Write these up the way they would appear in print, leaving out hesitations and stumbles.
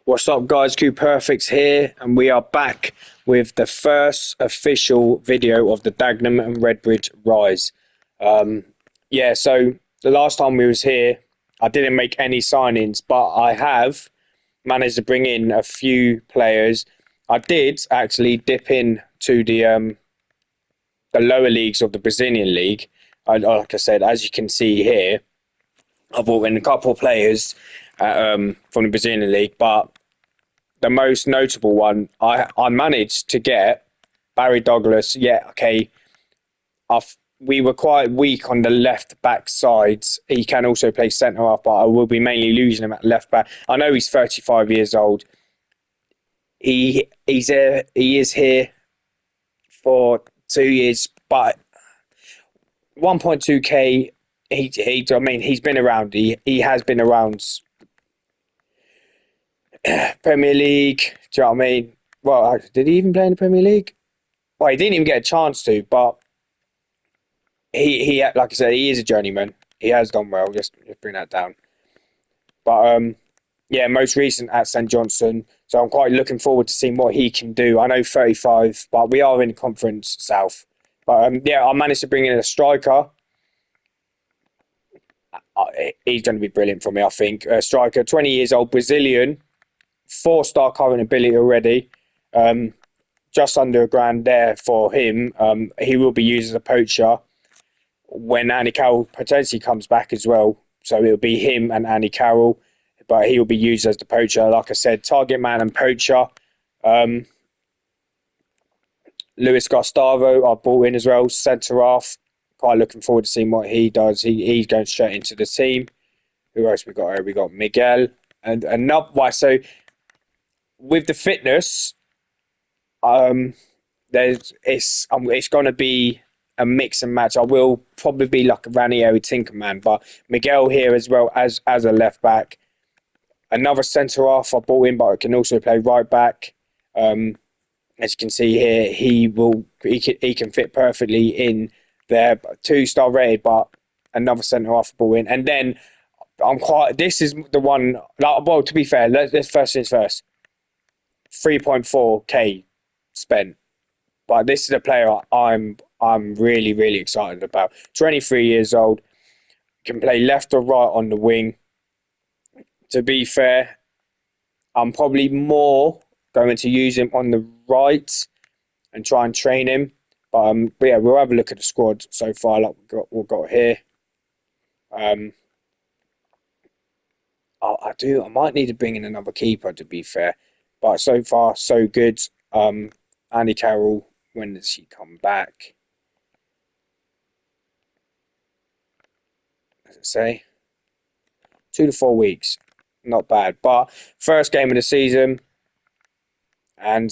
What's up, guys? Q Perfects here, and we are back with the first official video of the Dagenham and Redbridge Rise. So the last time we was here, I didn't make any signings, but I have managed to bring in a few players. I did actually dip in to the lower leagues of the Brazilian league. Like I said, as you can see here, I brought in a couple of players from the Brazilian league, but the most notable one, I managed to get Barry Douglas. Yeah, okay. We were quite weak on the left back sides. He can also play centre half, but I will be mainly losing him at left back. I know he's 35 years old. He is here for 2 years, but 1.2k. I mean, he's been around. He has been around Premier League. Do you know what I mean? Well, did he even play in the Premier League? Well, he didn't even get a chance to, but he like I said, he is a journeyman. He has done well. Just bring that down. But yeah, most recent at St Johnstone. So I'm quite looking forward to seeing what he can do. I know 35, but we are in Conference South. But yeah, I managed to bring in a striker. He's going to be brilliant for me, I think. A striker, 20 years old, Brazilian, 4-star current ability already. Just under a grand there for him. He will be used as a poacher when Andy Carroll potentially comes back as well. So it'll be him and Andy Carroll, but he will be used as the poacher. Like I said, target man and poacher. Luis Gustavo, I brought in as well, centre half. Quite looking forward to seeing what he does. He's going straight into the team. Who else we got here? We got Miguel and another. So with the fitness, it's going to be a mix and match. I will probably be like a Ranieri Tinkerman, but Miguel here as well as a left back. Another centre half I brought in, but I can also play right back. As you can see here, he can fit perfectly in there. 2-star rated, but another centre half I brought in, and then This is the one. Like, well, to be fair, let's first things first. 3.4k spent. But this is a player I'm really excited about. 23 years old, can play left or right on the wing. To be fair, I'm probably more going to use him on the right and try and train him. But yeah, we'll have a look at the squad so far. Like we've got here. I might need to bring in another keeper. To be fair, but so far so good. Andy Carroll, when does he come back? Does it say? 2 to 4 weeks. Not bad. But first game of the season. And,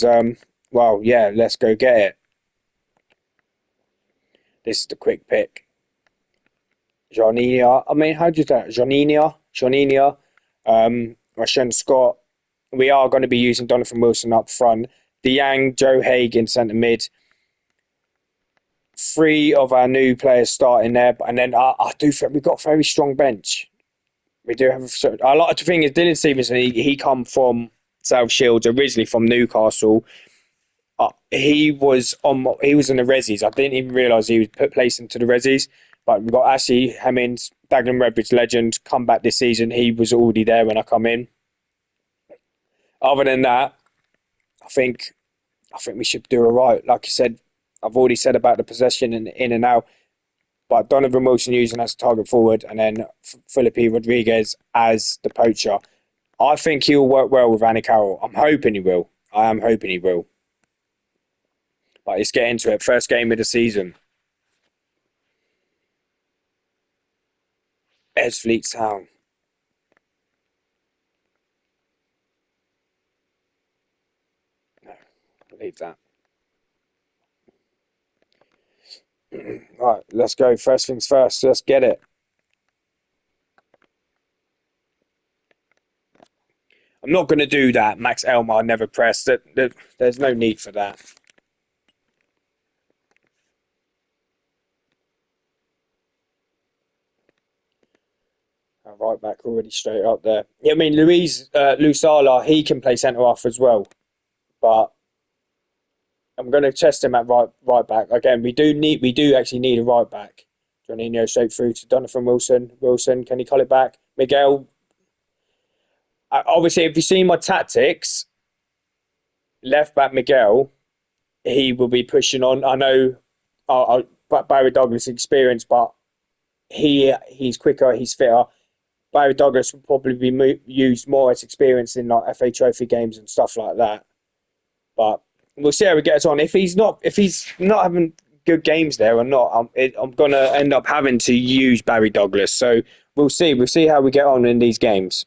well, yeah, let's go get it. This is the quick pick. Janinia. I mean, how do you say that? Janinia. Rashan Scott. We are going to be using Donovan Wilson up front. DeYang, Joe Hagan, centre mid. 3 of our new players starting there. And then I do think we've got a very strong bench. We do have. I like to think is Dylan Stevenson. He come from South Shields, originally from Newcastle. He was in the Resis. I didn't even realise he was placed into the Resis. But we've got Ashley Hemmings, Dagenham and Redbridge legend, come back this season. He was already there when I come in. Other than that, I think we should do all right. Like you said, I've already said about the possession and in and out. But Donovan Wilson using as a target forward, and then Felipe Rodriguez as the poacher. I think he'll work well with Andy Carroll. I'm hoping he will. I am hoping he will. But let's get into it. First game of the season. Edsfleet Town. No, believe that. Right, let's go. First things first. Let's get it. I'm not going to do that. Max Elmar never pressed. There's no need for that. right back already straight up there. Yeah, I mean, Lusala, he can play centre half as well, but I'm going to test him at right back again. We do actually need a right back. Juninho straight through to Donovan Wilson. Wilson, can he call it back? Miguel. Obviously, if you've seen my tactics, left back Miguel, he will be pushing on. I know, Barry Douglas' experience, but he's quicker, he's fitter. Barry Douglas will probably be used more as experience in like FA Trophy games and stuff like that. But we'll see how he gets on. If he's not having good games there or not, I'm gonna end up having to use Barry Douglas. So we'll see. We'll see how we get on in these games.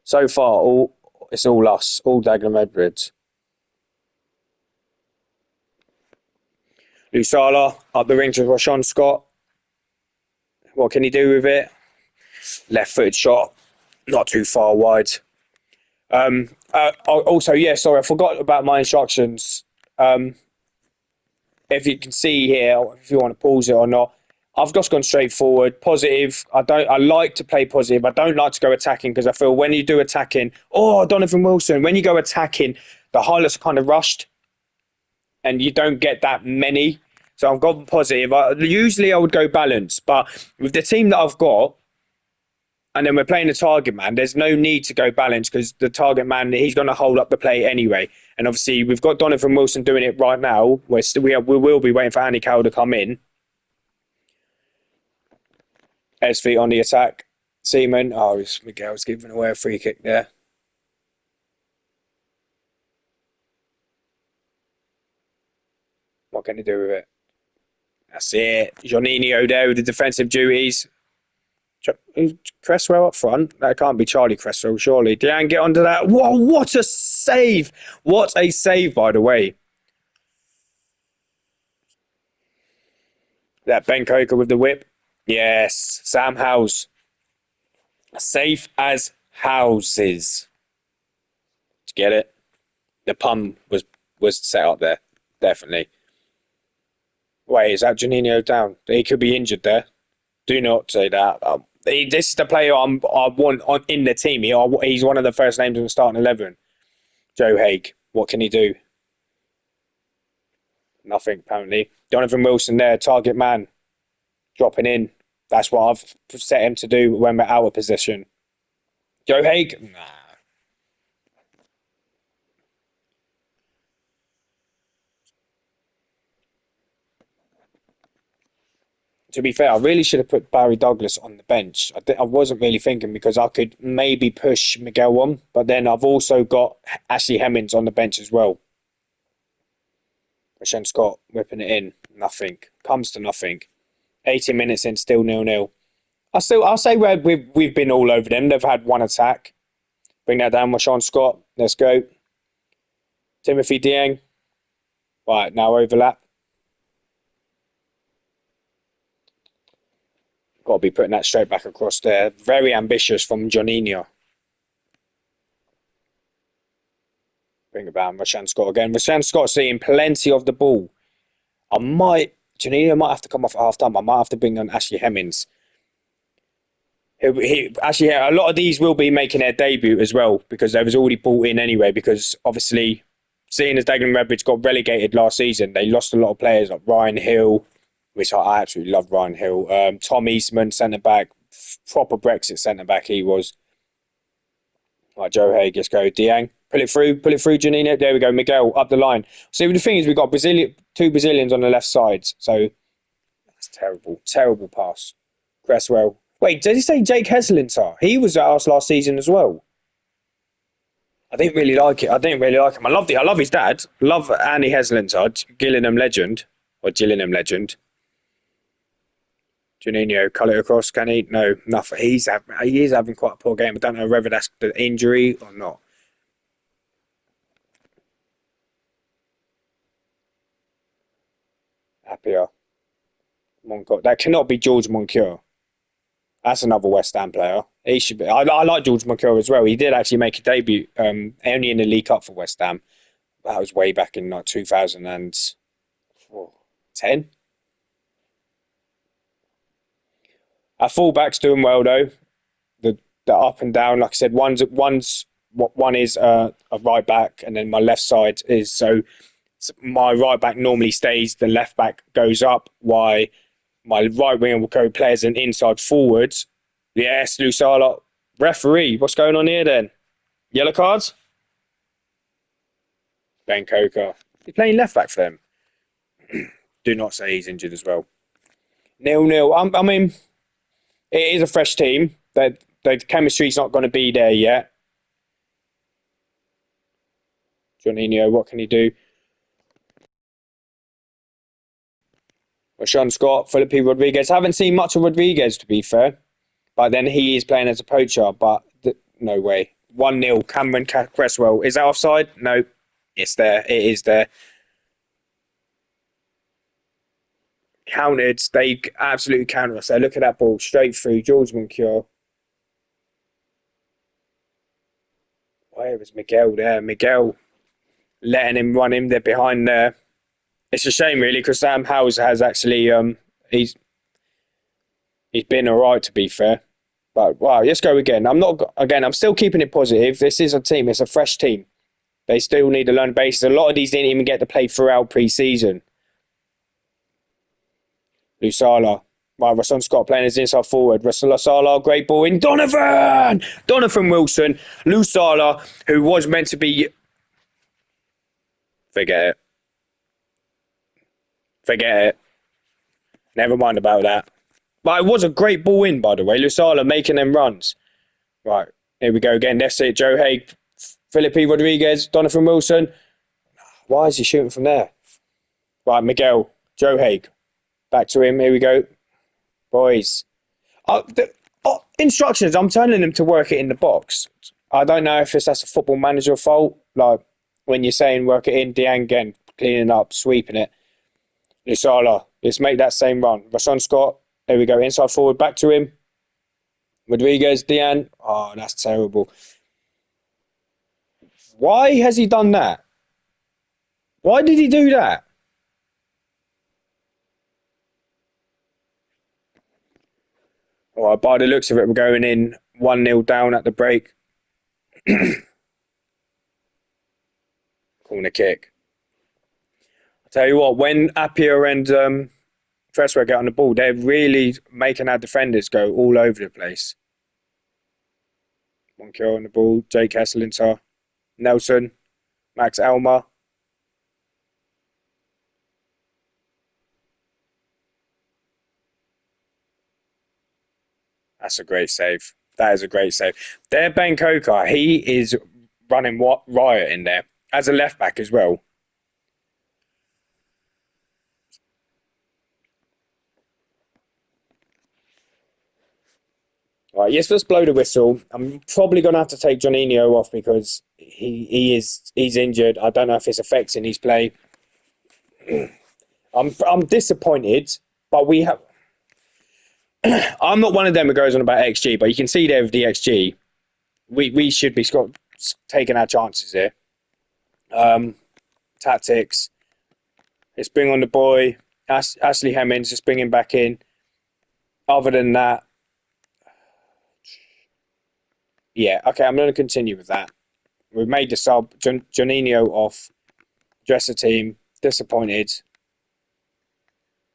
So far, it's all us, all Dagenham and Redbridge. Lusala up the ring to Rashawn Scott. What can he do with it? Left-footed shot, not too far wide. Also, yeah, sorry, I forgot about my instructions. If you can see here, if you want to pause it or not, I've just gone straight forward, positive. I like to play positive. I don't like to go attacking because I feel when you do attacking, Donovan Wilson, when you go attacking, the highlights are kind of rushed and you don't get that many. So I've gone positive. Usually I would go balanced, but with the team that I've got, and then we're playing the target man, there's no need to go balanced because the target man, he's going to hold up the play anyway. And obviously, we've got Donovan Wilson doing it right now. We will be waiting for Andy Carroll to come in. SV on the attack. Seaman. Miguel's giving away a free kick there. What can he do with it? That's it. Juninho there with the defensive duties. Cresswell up front. That can't be Charlie Cresswell, surely. Diane, get onto that. Whoa, what a save! What a save, by the way. That Ben Coker with the whip. Yes, Sam Howes. Safe as houses. Did you get it? The pun was set up there. Definitely. Wait, is that Juninho down? He could be injured there. Do not say that. This is the player I want in the team. He's one of the first names in the starting 11. Joe Haig. What can he do? Nothing, apparently. Donovan Wilson there, target man. Dropping in. That's what I've set him to do when we're out of position. Joe Haig? Nah. To be fair, I really should have put Barry Douglas on the bench. I wasn't really thinking because I could maybe push Miguel on, but then I've also got Ashley Hemmings on the bench as well. Rashan Scott whipping it in. Nothing. Comes to nothing. 80 minutes in, still 0-0. I'll say we've been all over them. They've had one attack. Bring that down, Rashan Scott. Let's go. Timothy Dieng. Right, now overlap. Got to be putting that straight back across there. Very ambitious from Juninho. Bring it down, Rashan Scott again. Rashan Scott seeing plenty of the ball. Juninho might have to come off at half time. I might have to bring on Ashley Hemmings. Actually, a lot of these will be making their debut as well because they was already bought in anyway. Because obviously, seeing as Dagenham and Redbridge got relegated last season, they lost a lot of players like Ryan Hill, which I absolutely love Ryan Hill. Tom Eastman, centre back, proper Brexit centre back he was. Right, Joe Haig, let's go. Diang, pull it through, Janina. There we go, Miguel, up the line. See, the thing is, we've got two Brazilians on the left side. So, that's terrible. Terrible pass. Cresswell. Wait, did he say Jake Heslinter? He was at us last season as well. I didn't really like it. I didn't really like him. I love his dad. Love Andy Heslinter, Gillingham legend. Or Gillingham legend. Juninho, cut it across, can he? No, nothing. He is having quite a poor game. I don't know whether that's the injury or not. Happier. Moncur. That cannot be George Moncur. That's another West Ham player. He should be. I like George Moncur as well. He did actually make a debut only in the League Cup for West Ham. That was way back in like 2010. Our fullback's doing well though. The up and down, like I said, one is a right back, and then my left side is so my right back normally stays, the left back goes up. Why my right winger will go play as an inside forwards. Yes, Lusala. Referee, what's going on here then? Yellow cards? Ben Coker. He's playing left back for them. Do not say he's injured as well. 0-0. I mean, it is a fresh team. The chemistry's not going to be there yet. Juninho, what can he do? Sean Scott, Felipe Rodriguez. I haven't seen much of Rodriguez, to be fair. But then he is playing as a poacher, but no way. 1-0, Cameron Cresswell. Is that offside? No, it's there. It is there. Counted. They absolutely counted us there. Look at that ball. Straight through. George Moncure. Where was Miguel there? Miguel letting him run him. They're behind there. It's a shame, really, because Sam Howes has actually he's been all right, to be fair. But wow, let's go again. I'm still keeping it positive. This is a team. It's a fresh team. They still need to learn basics. A lot of these didn't even get to play throughout pre-season. Lusala. Right, Rasson Scott playing as inside forward. Lusala, great ball in. Donovan Wilson. Lusala, who was meant to be... Forget it. Forget it. Never mind about that. But it was a great ball in, by the way. Lusala making them runs. Right, here we go again. That's it. Joe Haig, Felipe Rodriguez, Donovan Wilson. Why is he shooting from there? Right, Miguel, Joe Haig. Back to him. Here we go. Boys. Instructions. I'm telling them to work it in the box. I don't know if that's a football manager fault. Like when you're saying work it in, Diane again, cleaning up, sweeping it. Lusala, let's make that same run. Rasson Scott. There we go. Inside forward. Back to him. Rodriguez, Diane. Oh, that's terrible. Why has he done that? Why did he do that? All right, by the looks of it, we're going in 1-0 down at the break. Corner kick. I tell you what, when Appiah and Cresswell get on the ball, they're really making our defenders go all over the place. Moncure on the ball, Jake Hesselinter, Nelson, Max Elmer. That's a great save. That is a great save. There, Ben Coker, he is running riot in there as a left back as well. Right, yes, let's blow the whistle. I'm probably going to have to take Juninho off because he's injured. I don't know if it's affecting his play. I'm disappointed, but we have. I'm not one of them who goes on about XG, but you can see there with the XG, we should be taking our chances here. Tactics. Let's bring on the boy Ashley Hemmings. Just bring him back in. Other than that, yeah, okay, I'm going to continue with that. We've made the sub. Juninho off. Dress the team. Disappointed.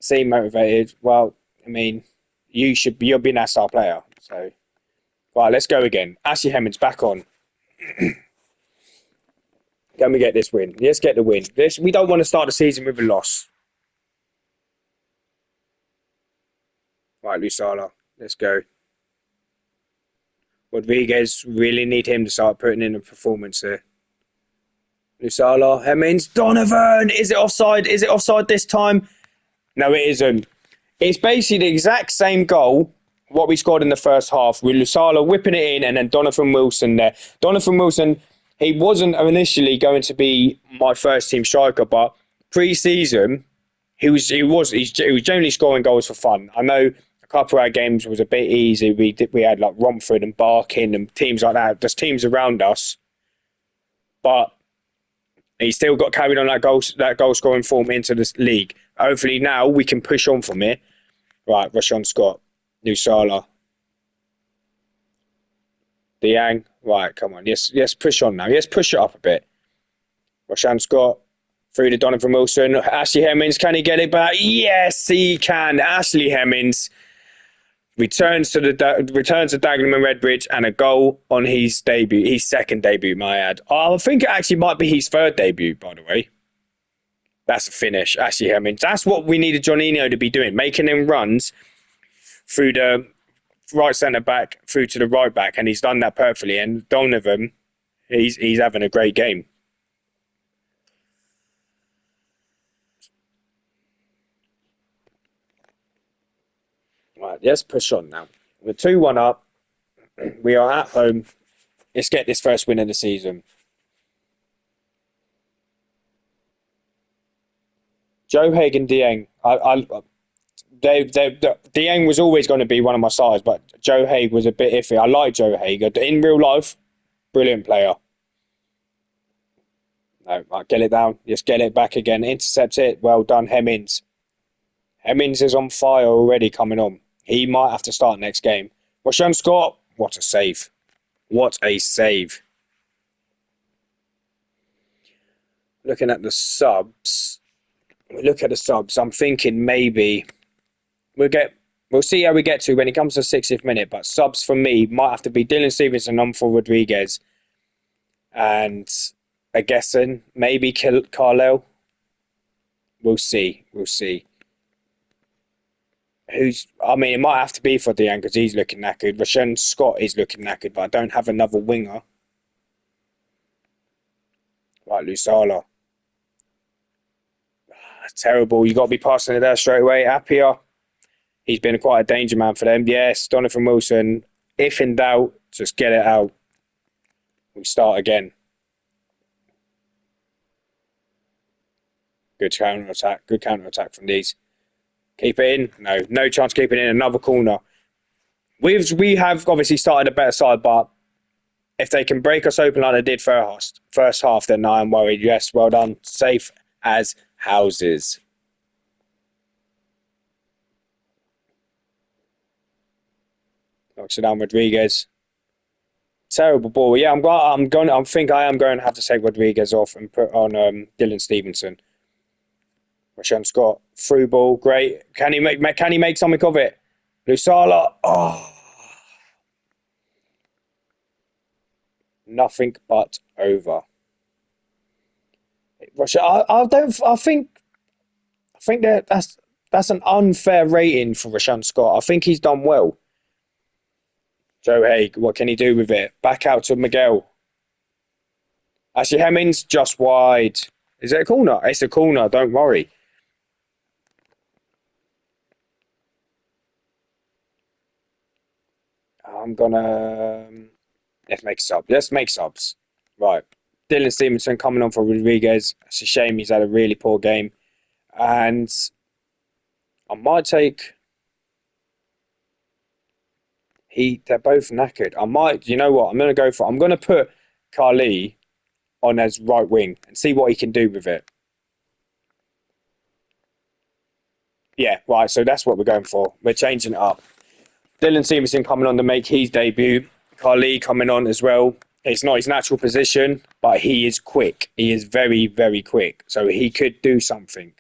Seem motivated. Well, I mean, you're being our star player. So, right, let's go again. Ashley Hemmings back on. Can we get this win? Let's get the win. We don't want to start the season with a loss. Right, Lusala. Let's go. Rodriguez, really need him to start putting in a performance here. Lusala, Hemmings, Donovan! Is it offside? Is it offside this time? No, it isn't. It's basically the exact same goal, what we scored in the first half, with Lusala whipping it in and then Donovan Wilson there. Donovan Wilson, he wasn't initially going to be my first team striker, but pre-season, he was generally scoring goals for fun. I know a couple of our games was a bit easy. We had like Romford and Barking and teams like that, just teams around us. But he still got carried on that goal scoring form into this league. Hopefully now we can push on from it. Right, Rashawn Scott. Lusala. Diang. Right, come on. Yes, push on now. Yes, push it up a bit. Roshan Scott. Through to Donovan Wilson. Ashley Hemmings. Can he get it back? Yes, he can. Ashley Hemmings returns to Dagenham and Redbridge and a goal on his debut. His second debut, my ad. I think it actually might be his third debut, by the way. That's a finish. Ashley Hemmings. That's what we needed Johninho to be doing. Making him runs through the right centre back through to the right back, and he's done that perfectly. And Donovan, he's having a great game. Right, let's push on now. We're 2-1 up. We are at home. Let's get this first win of the season. Joe Haig and Dieng. Dieng was always going to be one of my sides, but Joe Haig was a bit iffy. I like Joe Haig in real life. Brilliant player. No, right, get it down. Just get it back again. Intercept it. Well done, Hemmings. Hemmings is on fire already coming on. He might have to start next game. Roshan Scott. What a save. What a save. Looking at the subs. Look at the subs. I'm thinking maybe we'll see how we get to when it comes to 60th minute. But subs for me might have to be Dylan Stevenson on for Rodriguez and Agesson, maybe Carlisle. We'll see. We'll see. I mean, it might have to be for Diane because he's looking knackered. Roshan Scott is looking knackered, but I don't have another winger. Right, Lusala. Terrible. You got to be passing it there straight away. Appiah. He's been quite a danger man for them. Yes, Donovan Wilson. If in doubt, just get it out. We start again. Good counter attack. Good counter attack from these. Keep it in. No chance keeping it in. Another corner. We have obviously started a better side, but if they can break us open like they did first half, then I am worried. Yes, well done. Safe as houses. Knocks it down Rodriguez. Terrible ball. Yeah, I think I am going to have to take Rodriguez off and put on Dylan Stevenson. Roshan Scott, through ball, great. Can he make something of it? Lusala, nothing but over. Russia, I think that's an unfair rating for Rashan Scott. I think he's done well. Joe Haig, what can he do with it? Back out to Miguel. Actually, Hemmings just wide. Is it a corner? It's a corner. Don't worry. I'm gonna let's make subs. Let's make subs. Right. Dylan Stevenson coming on for Rodriguez. It's a shame he's had a really poor game. And I might take they're both knackered. You know what? I'm gonna put Carly on as right wing and see what he can do with it. Yeah, right. So that's what we're going for. We're changing it up. Dylan Stevenson coming on to make his debut. Carly coming on as well. It's not his natural position, but he is quick. He is very, very quick. So he could do something.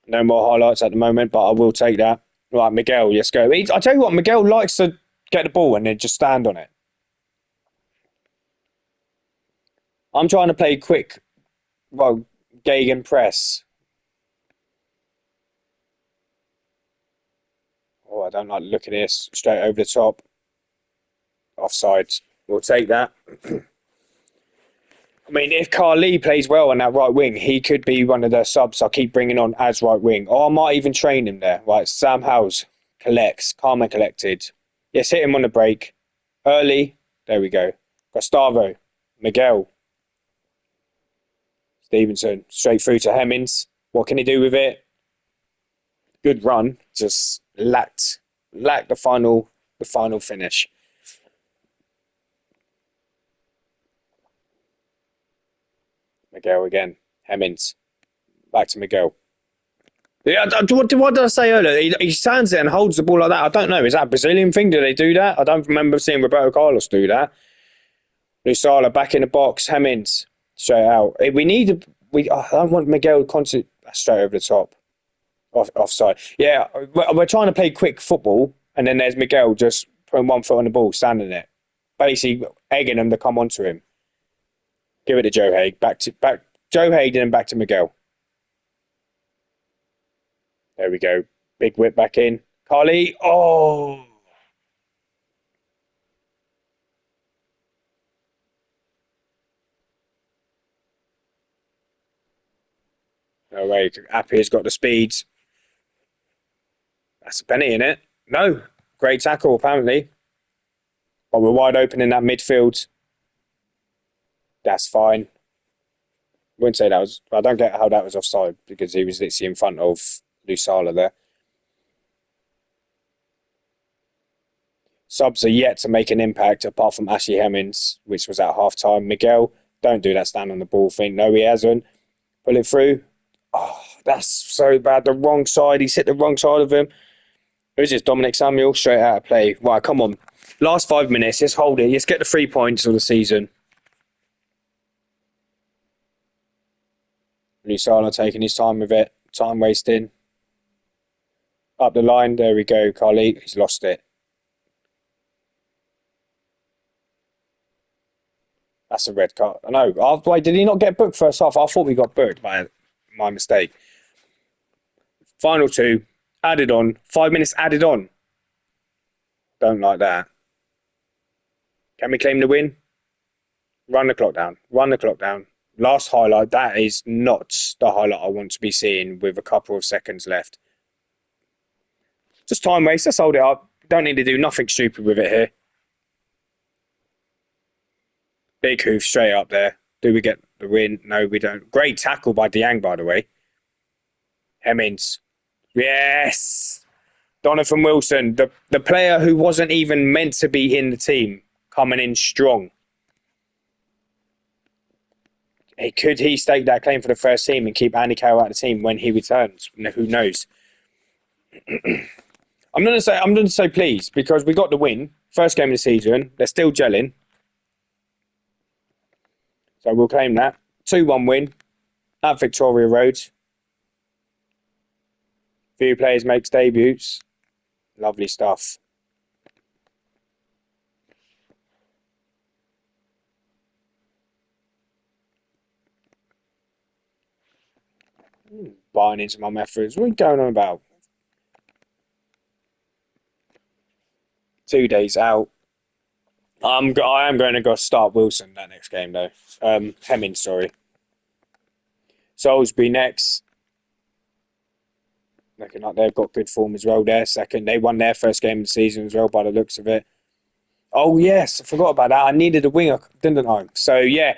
No more highlights at the moment, but I will take that. Right, Miguel, let's go. I tell you what, Miguel likes to get the ball and then just stand on it. I'm trying to play quick, well, Gegen press. Oh, I don't like the look at this. Straight over the top. Offside. We'll take that. I mean, if Carly plays well on that right wing, he could be one of the subs I keep bringing on as right wing. Or I might even train him there. Right, Sam Howes collects. Calm and collected. Yes, hit him on the break. Early. There we go. Gustavo. Miguel. Stevenson. Straight through to Hemmings. What can he do with it? Good run. Just lacked the final finish. Miguel again. Hemmings. Back to Miguel. Yeah, what did I say earlier? He stands there and holds the ball like that. I don't know. Is that a Brazilian thing? Do they do that? I don't remember seeing Roberto Carlos do that. Lusala back in the box. Hemmings straight out. We need. I don't want Miguel constant straight over the top. Offside. Yeah, we're trying to play quick football, and then there's Miguel just putting one foot on the ball, standing there, basically egging them to come onto him. Give it to Joe Haig. Back. Joe Haig and then back to Miguel. There we go. Big whip back in. Carly. Oh. No way. Appy's got the speeds. That's a penny in it. No. Great tackle, apparently. But we're wide open in that midfield. That's fine. Wouldn't say that was. I don't get how that was offside because he was literally in front of Lusala there. Subs are yet to make an impact apart from Ashley Hemmings, which was at half time. Miguel, don't do that stand on the ball thing. No, he hasn't. Pull it through. Oh, that's so bad. The wrong side. He's hit the wrong side of him. Who's this? Dominic Samuel straight out of play. Right, come on. Last 5 minutes. Let's hold it. Let's get the 3 points of the season. Lusala taking his time with it. Time wasting. Up the line. There we go, Carly. He's lost it. That's a red card. I know. Wait, did he not get booked first half? I thought we got booked by my mistake. Final two. Added on. 5 minutes added on. Don't like that. Can we claim the win? Run the clock down. Run the clock down. Last highlight. That is not the highlight I want to be seeing with a couple of seconds left. Just time waste. Let's hold it up. Don't need to do nothing stupid with it here. Big hoof straight up there. Do we get the win? No, we don't. Great tackle by Diang, by the way. Hemmings. Yes. Donovan Wilson, the player who wasn't even meant to be in the team, coming in strong. Could he stake that claim for the first team and keep Andy Carroll out of the team when he returns? Who knows? I'm gonna say please, because we got the win. First game of the season. They're still gelling. So we'll claim that. 2-1 win at Victoria Road. Few players makes debuts. Lovely stuff. Buying into my methods. What are you going on about? 2 days out. I am going to go start Wilson that next game though. Hemmings, sorry. Salisbury next. Looking like they've got good form as well. Their second, they won their first game of the season as well by the looks of it. Oh yes, I forgot about that. I needed a winger, didn't I? So yeah,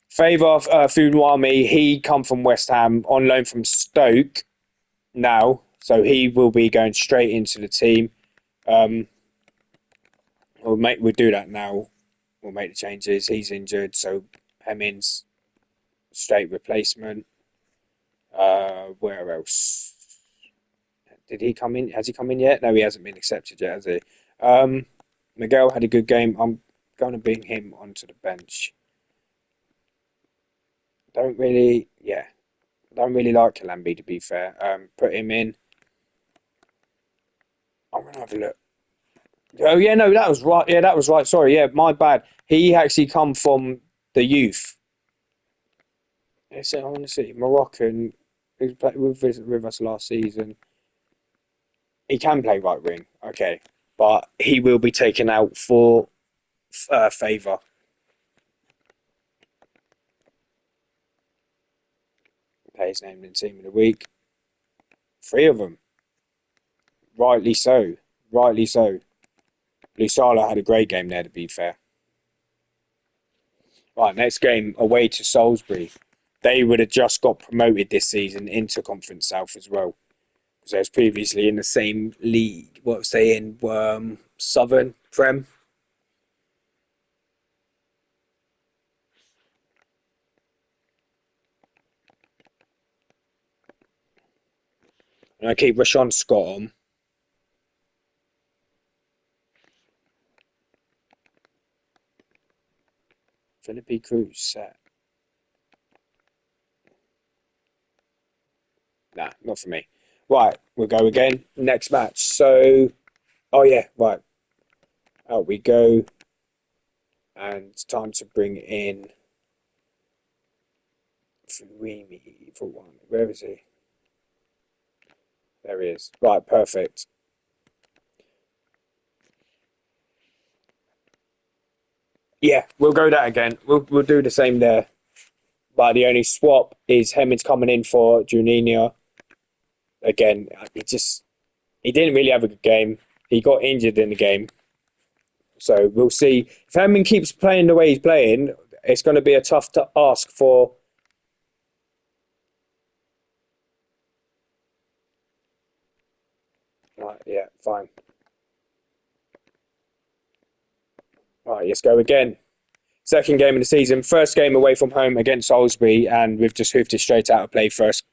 Favour Funwami, he come from West Ham on loan from Stoke now, so he will be going straight into the team. We'll do that now. We'll make the changes. He's injured, so Hemmings straight replacement. Where else? Did he come in? Has he come in yet? No, he hasn't been accepted yet, has he? Miguel had a good game. I'm going to bring him onto the bench. Don't really like Kalambi, to be fair. Put him in. I'm gonna have a look. Oh yeah, no, that was right. Yeah, that was right. Sorry, yeah, my bad. He actually come from the youth. I want to see Moroccan. Who's played with us last season. He can play right wing, okay, but he will be taken out for Favour. Players named in team of the week. 3 of them. Rightly so. Rightly so. Lusala had a great game there, to be fair. Right, next game away to Salisbury. They would have just got promoted this season into Conference South as well. Because they was previously in the same league. What was they in? Southern Prem. And I keep Rashawn Scott on. Philippi Cruz set. Nah, not for me. Right, we'll go again. Next match. So, oh yeah, right. Out we go. And it's time to bring in Fuimi for one. Where is he? There he is. Right, perfect. Yeah, we'll go that again. We'll do the same there. But the only swap is Hemmings coming in for Juninho. Again, he didn't really have a good game. He got injured in the game. So we'll see. If Hemming keeps playing the way he's playing, it's going to be a tough to ask for. Right, yeah, fine. Right, let's go again. Second game of the season, first game away from home against Salisbury, and we've just hoofed it straight out of play first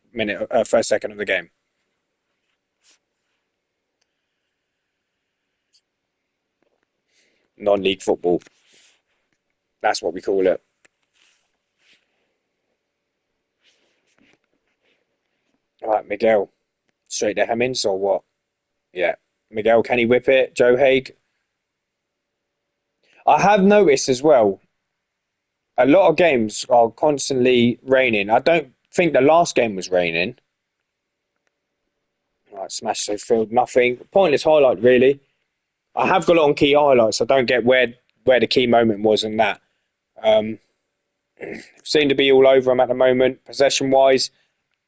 second of the game. Non-league football. That's what we call it. All right, Miguel. Straight to Hemmings or what? Yeah. Miguel, can he whip it? Joe Haig. I have noticed as well, a lot of games are constantly raining. I don't think the last game was raining. Right, smash so field, nothing. Pointless highlight, really. I have got it on key highlights. I don't get where the key moment was in that. Um, Seem to be all over them at the moment. Possession wise,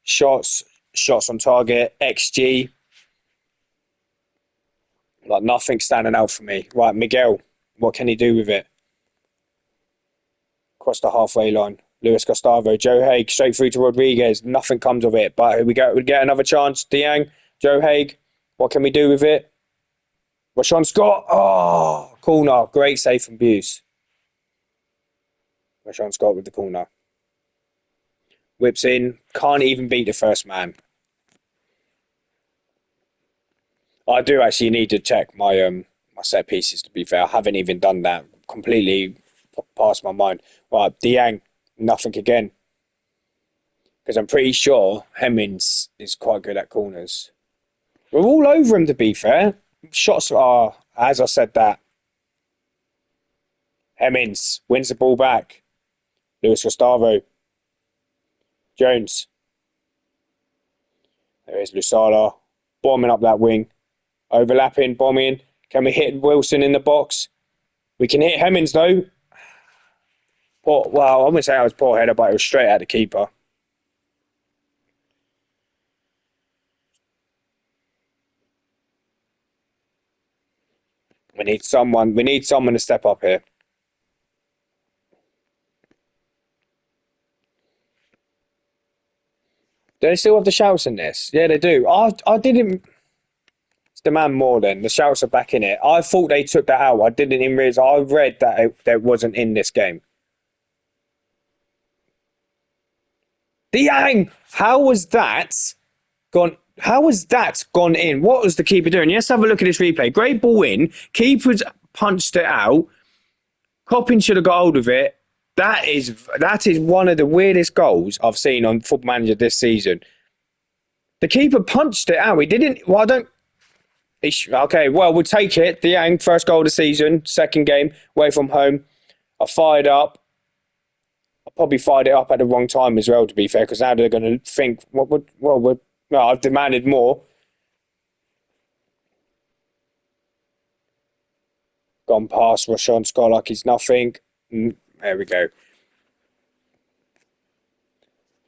shots, shots on target, XG, like nothing standing out for me. Right, Miguel, what can he do with it? Across the halfway line. Luis Gustavo, Joe Haig, straight through to Rodriguez. Nothing comes of it. But here we go. We get another chance. Diang, Joe Haig. What can we do with it? Rashawn Scott. Oh, corner. Great save from Buse. Rashawn Scott with the corner. Whips in. Can't even beat the first man. I do actually need to check my set pieces, to be fair. I haven't even done that. Completely past my mind. Right, Diang. Nothing again. Because I'm pretty sure Hemmings is quite good at corners. We're all over him, to be fair. Shots are, as I said, that Hemmings wins the ball back. Luis Gustavo. Jones. There is Lusala. Bombing up that wing. Overlapping, bombing. Can we hit Wilson in the box? We can hit Hemmings, though. Well, I'm going to say I was poor header, but it was straight at the keeper. We need someone. We need someone to step up here. Do they still have the shouts in this? Yeah, they do. I didn't demand more then. The shouts are back in it. I thought they took that out. I didn't even realize. I read that that wasn't in this game. Diang! How was that gone? How was that gone in? What was the keeper doing? Let's have a look at this replay. Great ball in. Keeper's punched it out. Coppin should have got hold of it. That is one of the weirdest goals I've seen on Football Manager this season. The keeper punched it out. He didn't. Well, I don't. Okay, well, we'll take it. Diang, first goal of the season, second game, away from home. I fired up. I probably fired it up at the wrong time as well, to be fair, because now they're going to think, no, I've demanded more. Gone past Rashawn Scott like he's nothing. There we go.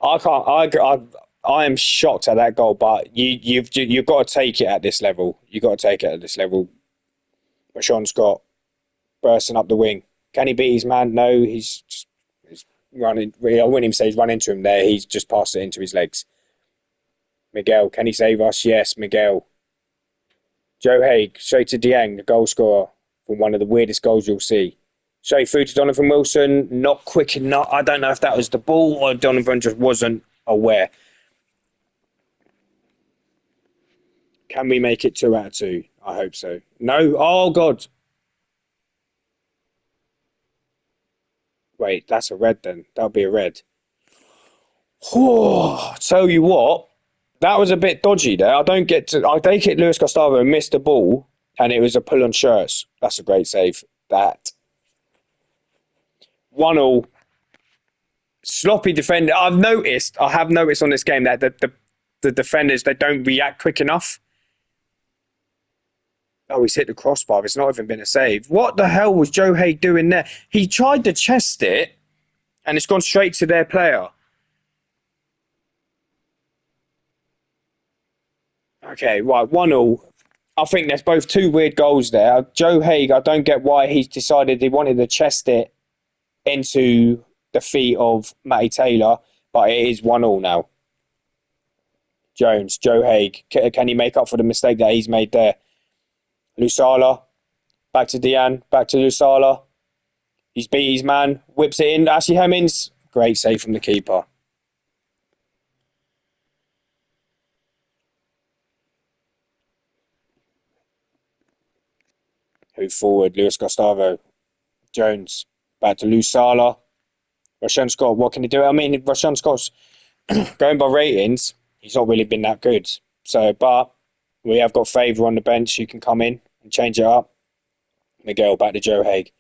I can't. I am shocked at that goal, but you've got to take it at this level. You've got to take it at this level. Rashawn Scott bursting up the wing. Can he beat his man? No, he's running. I wouldn't even say he's run into him there. He's just passed it into his legs. Miguel, can he save us? Yes, Miguel. Joe Haig, straight to Diang, the goal scorer, from one of the weirdest goals you'll see. Straight through to Donovan Wilson, not quick enough. I don't know if that was the ball or Donovan just wasn't aware. Can we make it 2 out of 2? I hope so. No? Oh, God. Wait, that's a red then. That'll be a red. Oh, tell you what, that was a bit dodgy there. I don't get to. I take it Luis Gustavo missed the ball and it was a pull on shirts. That's a great save. That 1-1. Sloppy defender. I have noticed on this game that the defenders, they don't react quick enough. Oh, he's hit the crossbar. It's not even been a save. What the hell was Joe Haig doing there? He tried to chest it and it's gone straight to their player. Okay, right, 1-1. I think there's both two weird goals there. Joe Haig, I don't get why he's decided he wanted to chest it into the feet of Matty Taylor, but it is 1-1 now. Jones, Joe Haig, can he make up for the mistake that he's made there? Lusala, back to Diane, back to Lusala. He's beat his man, whips it in. Ashley Hemmings, great save from the keeper. Who forward? Luis Gustavo. Jones, back to Lusala. Rashan Scott, what can he do? I mean, Rashan Scott's going by ratings, he's not really been that good. So, but we have got Favour on the bench who can come in and change it up. Miguel back to Joe Haig.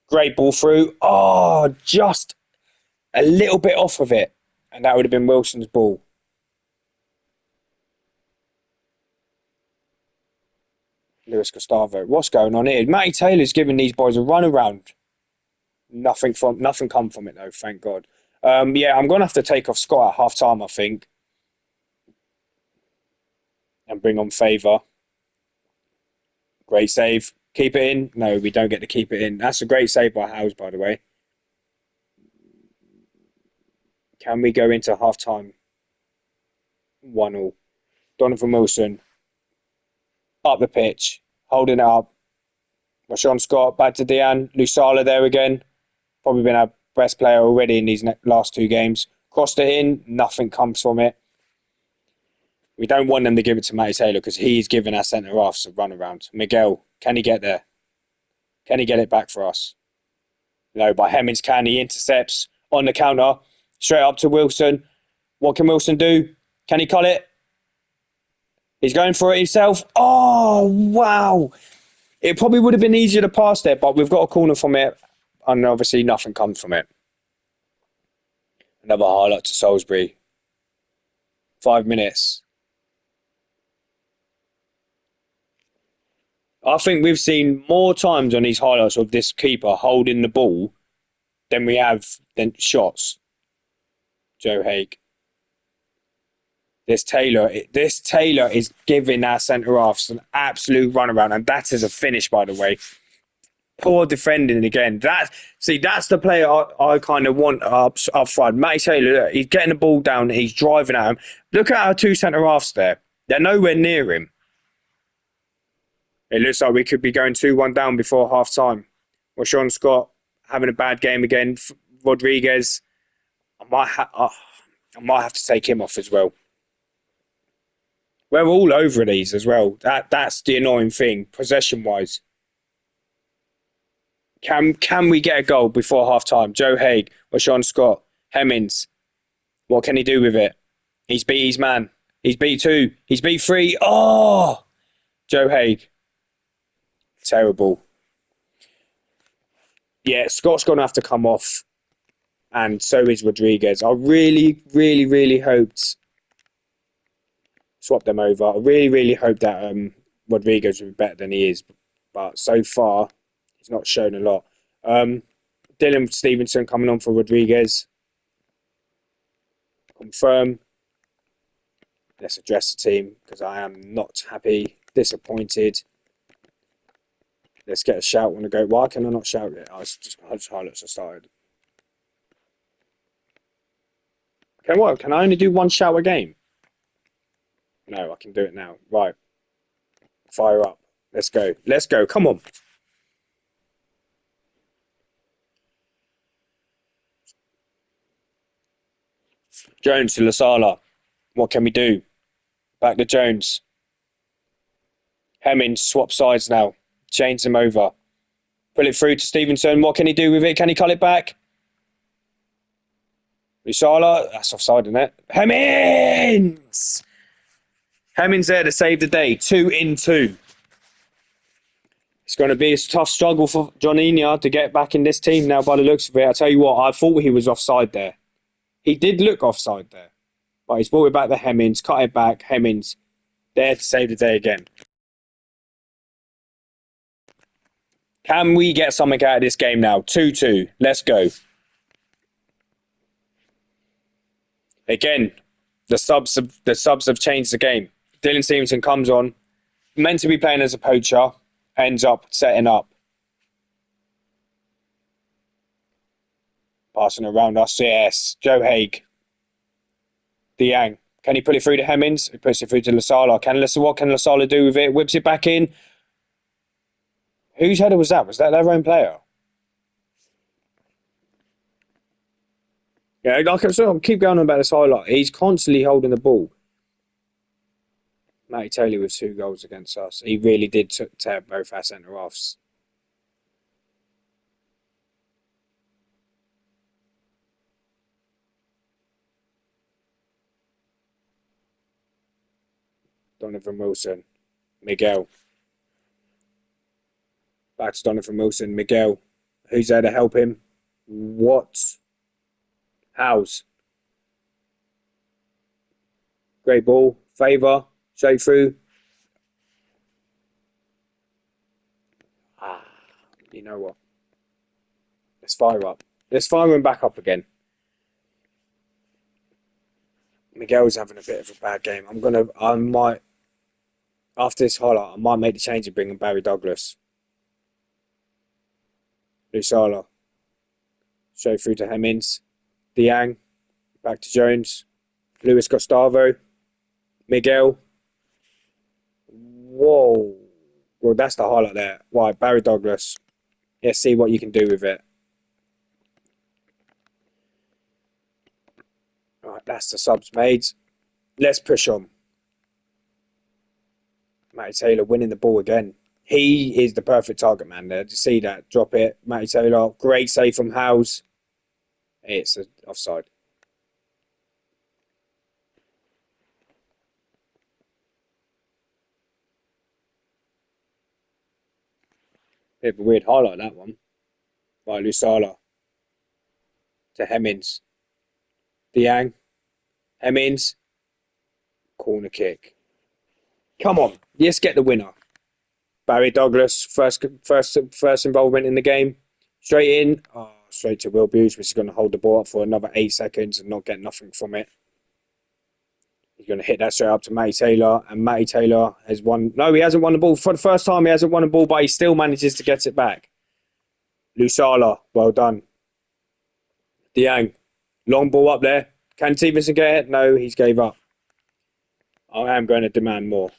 Great ball through. Oh, just a little bit off of it. And that would have been Wilson's ball. Luis Gustavo. What's going on here? Matty Taylor's giving these boys a run around. Nothing come from it though, thank God. Yeah, I'm gonna have to take off Scott at half time, I think. And bring on Favour. Great save. Keep it in. No, we don't get to keep it in. That's a great save by Howes, by the way. Can we go into half time 1-1? Donovan Wilson up the pitch, holding it up. Rashawn Scott back to Diane. Lusala there again. Probably been our best player already in these last 2 games. Crossed it in. Nothing comes from it. We don't want them to give it to Matty Taylor because he's giving our centre halves a run around. Miguel, can he get there? Can he get it back for us? No, but Hemmings can. He intercepts on the counter. Straight up to Wilson. What can Wilson do? Can he cut it? He's going for it himself. Oh, wow. It probably would have been easier to pass there, but we've got a corner from it. And obviously nothing comes from it. Another highlight to Salisbury. 5 minutes. I think we've seen more times on these highlights of this keeper holding the ball than we have than shots. Joe Haig. This Taylor is giving our centre halves an absolute runaround, and that is a finish, by the way. Poor defending again. That's the player I kind of want up front. Matty Taylor, he's getting the ball down, he's driving at him. Look at our two centre halves there. They're nowhere near him. It looks like we could be going 2-1 down before half time. Well, Sean Scott having a bad game again. Rodriguez, I might have to take him off as well. We're all over these as well. That's the annoying thing, possession wise. Can we get a goal before half time? Joe Haig or Sean Scott, Hemmings. What can he do with it? He's beat his man. He's beat 2. He's beat 3. Oh, Joe Haig. Terrible. Yeah, Scott's gonna have to come off, and so is Rodriguez. I really, really, really hoped swap them over. I really, really hope that Rodriguez will be better than he is, but so far he's not shown a lot. Dylan Stevenson coming on for Rodriguez. Confirm. Let's address the team because I am not happy, disappointed. Let's get a shout on the go. Why can I not shout it? I just highlights I started. Can what? Can I only do one shout a game? No, I can do it now. Right. Fire up. Let's go. Let's go. Come on. Jones to Lasala. What can we do? Back to Jones. Hemmings swap sides now. Change them over. Pull it through to Stevenson. What can he do with it? Can he cut it back? Risala. That's offside, isn't it? Hemmings! Hemmings there to save the day. 2 in 2. It's going to be a tough struggle for Johninho to get back in this team now by the looks of it. I tell you what, I thought he was offside there. He did look offside there. But he's brought it back to Hemmings, cut it back. Hemmings there to save the day again. Can we get something out of this game now? 2-2. Let's go. Again, the subs have changed the game. Dylan Stevenson comes on, meant to be playing as a poacher, ends up setting up. Passing around us, yes. Joe Haig. Diang. Can he put it through to Hemmings? He puts it through to Lasala. What can Lasala do with it? Whips it back in. Whose header was that? Was that their own player? Yeah, like I keep going on about this highlight. He's constantly holding the ball. Matty Taylor with 2 goals against us. He really did tear both our centre-halves. Donovan Wilson. Miguel. Back to Donovan Wilson. Miguel. Who's there to help him? What? Howes. Great ball. Favour. Straight through. You know what? Let's fire up. Let's fire him back up again. Miguel's having a bit of a bad game. I might, after this highlight, I might make the change and bring in Barry Douglas. Lusala. Straight through to Hemmings. Diang. Back to Jones. Luis Gustavo. Miguel. Whoa. Well, that's the highlight there. Right, Barry Douglas. Let's see what you can do with it. Right, that's the subs made. Let's push on. Matty Taylor winning the ball again. He is the perfect target man there. To see that, drop it. Matty Taylor, great save from Howes. It's offside. Bit of a weird highlight, that one. By Lusala. To Hemmings. Diang. Hemmings. Corner kick. Come on. Let's get the winner. Barry Douglas, first involvement in the game. Straight in. Oh, straight to Will Buse, which is going to hold the ball up for another 8 seconds and not get nothing from it. He's going to hit that straight up to Matty Taylor, and Matty Taylor has won. No, he hasn't won the ball. For the first time, he hasn't won the ball, but he still manages to get it back. Lusala, well done. Diang, long ball up there. Can Stevenson get it? No, he's gave up. I am going to demand more.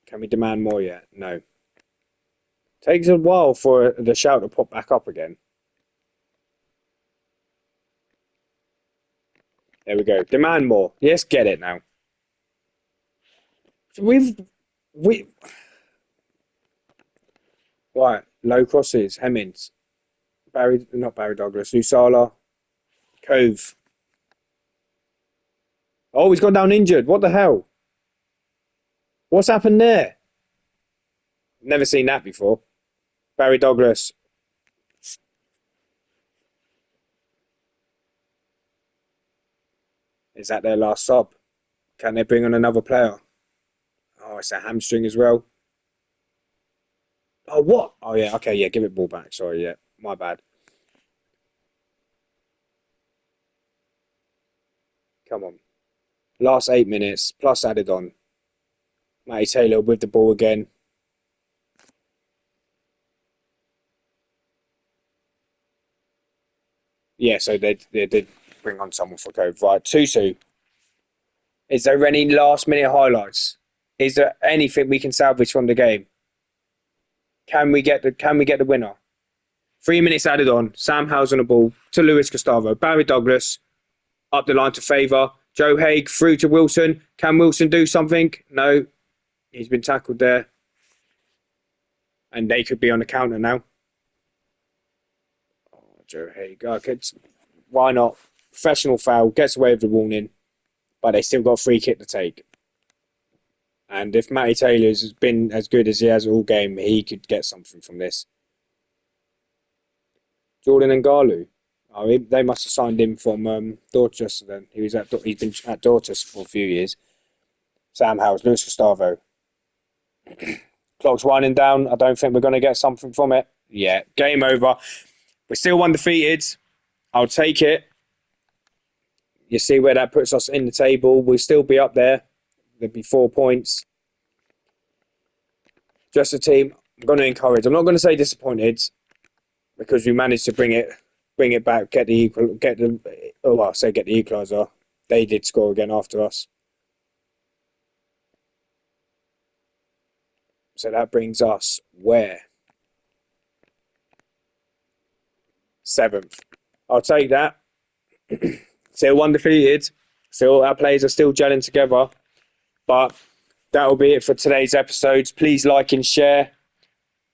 Can we demand more yet? No. Takes a while for the shout to pop back up again. There we go. Demand more. Yes, get it now. Right, low crosses, Hemmings, not Barry Douglas, Lusala, Cove. Oh, he's gone down injured. What the hell? What's happened there? Never seen that before. Barry Douglas. Is that their last sub? Can they bring on another player? Oh, it's a hamstring as well. Oh, what? Oh, yeah. Okay, yeah. Give it ball back. Sorry, yeah. My bad. Come on. Last 8 minutes, plus added on. Matty Taylor with the ball again. Yeah, so they did bring on someone for Cove. Right, Tusu. Is there any last minute highlights? Is there anything we can salvage from the game? Can we get the winner? 3 minutes added on. Sam Howes on the ball to Luis Gustavo. Barry Douglas up the line to Favour. Joe Haig through to Wilson. Can Wilson do something? No. He's been tackled there. and they could be on the counter now. Oh, Joe, here you go. Why not? Professional foul, gets away with the warning, but they still got a free kick to take. And if Matty Taylor's been as good as he has all game, he could get something from this. Jordan and Garlu. Oh, they must have signed him from Dorchester then. He's been at Dorchester for a few years. Sam Howes, Luis Gustavo. Clock's winding down. I don't think we're going to get something from it. Yeah, game over. We're still undefeated. I'll take it. You see where that puts us in the table. We'll still be up there. There'll be 4 points. Just a team I'm going to encourage. I'm not going to say disappointed because we managed to bring it back, get the equaliser. They did score again after us. So that brings us where? 7th. I'll take that. Still undefeated. Still, our players are still gelling together. But that'll be it for today's episodes. Please like and share.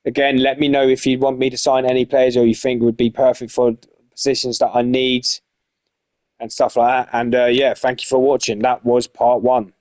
Again, let me know if you want me to sign any players or you think would be perfect for positions that I need and stuff like that. And yeah, thank you for watching. That was part 1.